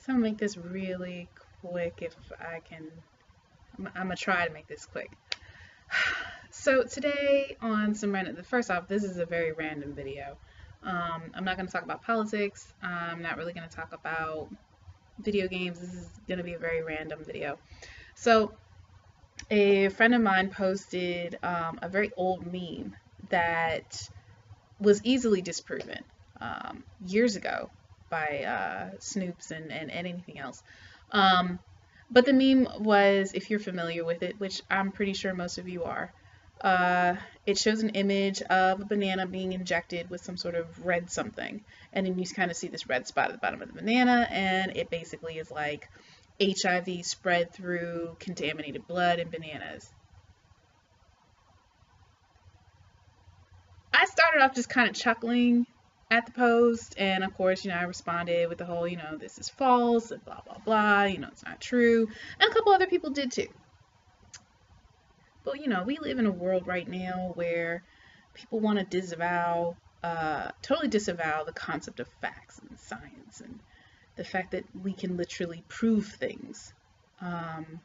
So I'm gonna make this really quick if I can. I'm gonna try to make this quick. So today on some random, first off, this is a very random video. I'm not gonna talk about politics. I'm not really gonna talk about video games. This is gonna be a very random video. So a friend of mine posted a very old meme that was easily disproven years ago by Snoops and anything else. Um, but the meme was, if you're familiar with it, which I'm pretty sure most of you are, uh, it shows an image of a banana being injected with some sort of red something. And then you kind of see this red spot at the bottom of the banana, and it basically is like HIV spread through contaminated blood in bananas. I started off just kind of chuckling at the post, and of course, I responded with the whole, this is false, and blah, blah, blah, it's not true. And a couple other people did too. But, we live in a world right now where people want to totally disavow the concept of facts and science and the fact that we can literally prove things. Science.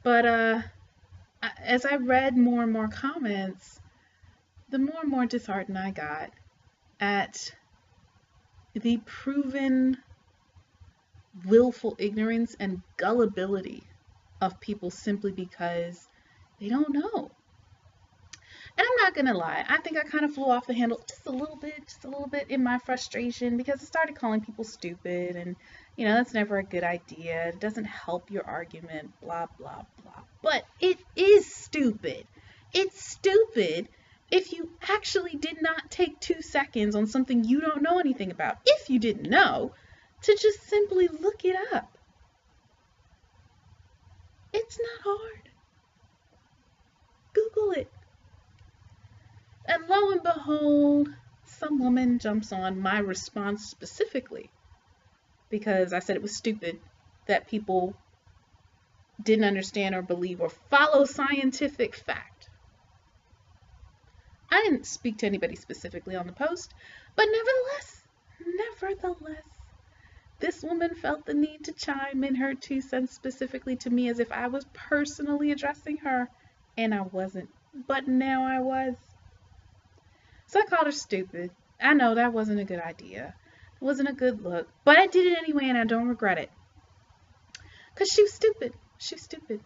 But, as I read more and more comments, the more and more disheartened I got at the proven willful ignorance and gullibility of people simply because they don't know. And I'm not gonna lie, I think I kind of flew off the handle just a little bit in my frustration, because I started calling people stupid, and that's never a good idea. It doesn't help your argument, blah, blah, blah. But it is stupid. It's stupid if you actually did not take 2 seconds on something you don't know anything about, if you didn't know, to just simply look it up. It's not hard. Google it. And lo and behold, some woman jumps on my response specifically because I said it was stupid that people didn't understand or believe or follow scientific fact. I didn't speak to anybody specifically on the post, but nevertheless, this woman felt the need to chime in her 2 cents specifically to me as if I was personally addressing her, and I wasn't, but now I was. So I called her stupid. I know that wasn't a good idea. It wasn't a good look, but I did it anyway, and I don't regret it. Because she was stupid. She was stupid.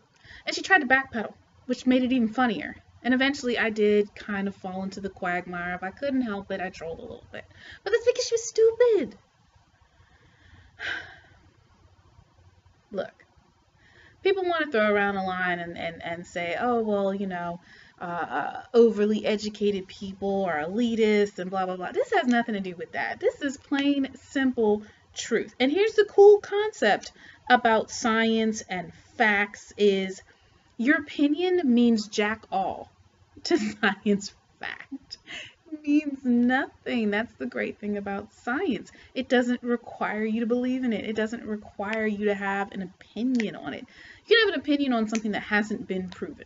And she tried to backpedal, which made it even funnier. And eventually I did kind of fall into the quagmire. If I couldn't help it, I trolled a little bit. But that's because she was stupid. Look, people want to throw around a line and say, oh, well, overly educated people are elitist and blah, blah, blah. This has nothing to do with that. This is plain, simple truth. And here's the cool concept about science and facts is your opinion means jack all to science fact. It means nothing. That's the great thing about science. It doesn't require you to believe in it. It doesn't require you to have an opinion on it. You can have an opinion on something that hasn't been proven.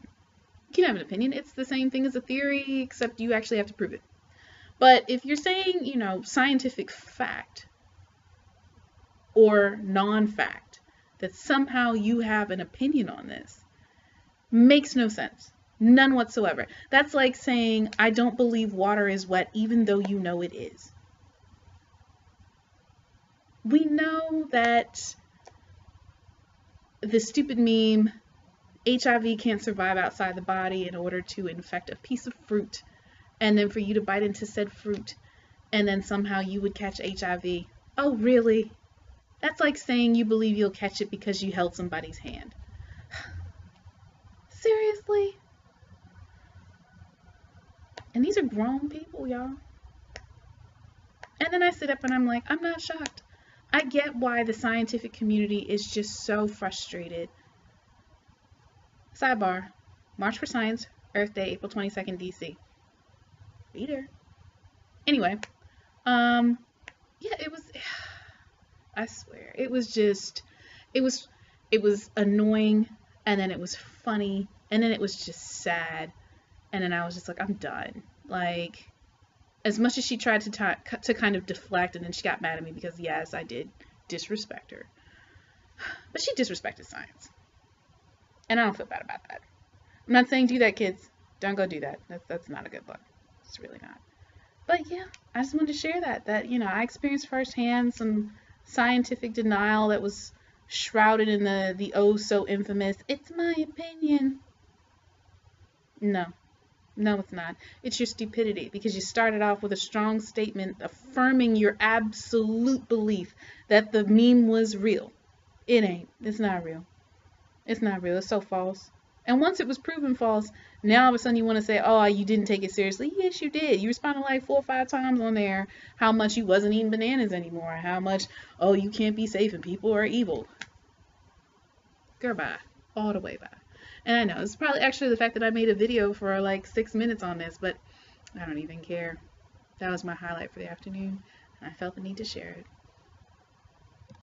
You can have an opinion. It's the same thing as a theory, except you actually have to prove it. But if you're saying, scientific fact or non-fact, that somehow you have an opinion on this, makes no sense. None whatsoever. That's like saying, I don't believe water is wet, even though you know it is. We know that the stupid meme, HIV can't survive outside the body in order to infect a piece of fruit, and then for you to bite into said fruit, and then somehow you would catch HIV. Oh, really? That's like saying you believe you'll catch it because you held somebody's hand. Seriously? And these are grown people, y'all. And then I sit up and I'm like, I'm not shocked. I get why the scientific community is just so frustrated. Sidebar, March for Science, Earth Day, April 22nd, DC. Be there. Anyway, yeah, it was, I swear, it was just, it was annoying, and then it was funny, and then it was just sad, and then I was just like, I'm done. Like, as much as she tried to kind of deflect, and then she got mad at me because, yes, I did disrespect her. But she disrespected science. And I don't feel bad about that. I'm not saying do that, kids. Don't go do that. That's not a good look. It's really not. But yeah, I just wanted to share that, you know, I experienced firsthand some scientific denial that was shrouded in the oh so infamous, it's my opinion. No, it's not. It's your stupidity, because you started off with a strong statement affirming your absolute belief that the meme was real. It ain't. It's not real. It's not real. It's so false. And once it was proven false, now all of a sudden you want to say, oh, you didn't take it seriously. Yes, you did. You responded like 4 or 5 times on there how much you wasn't eating bananas anymore. How much, oh, you can't be safe and people are evil. Girl, bye. All the way bye. And I know, it's probably actually the fact that I made a video for like 6 minutes on this, but I don't even care. That was my highlight for the afternoon, and I felt the need to share it.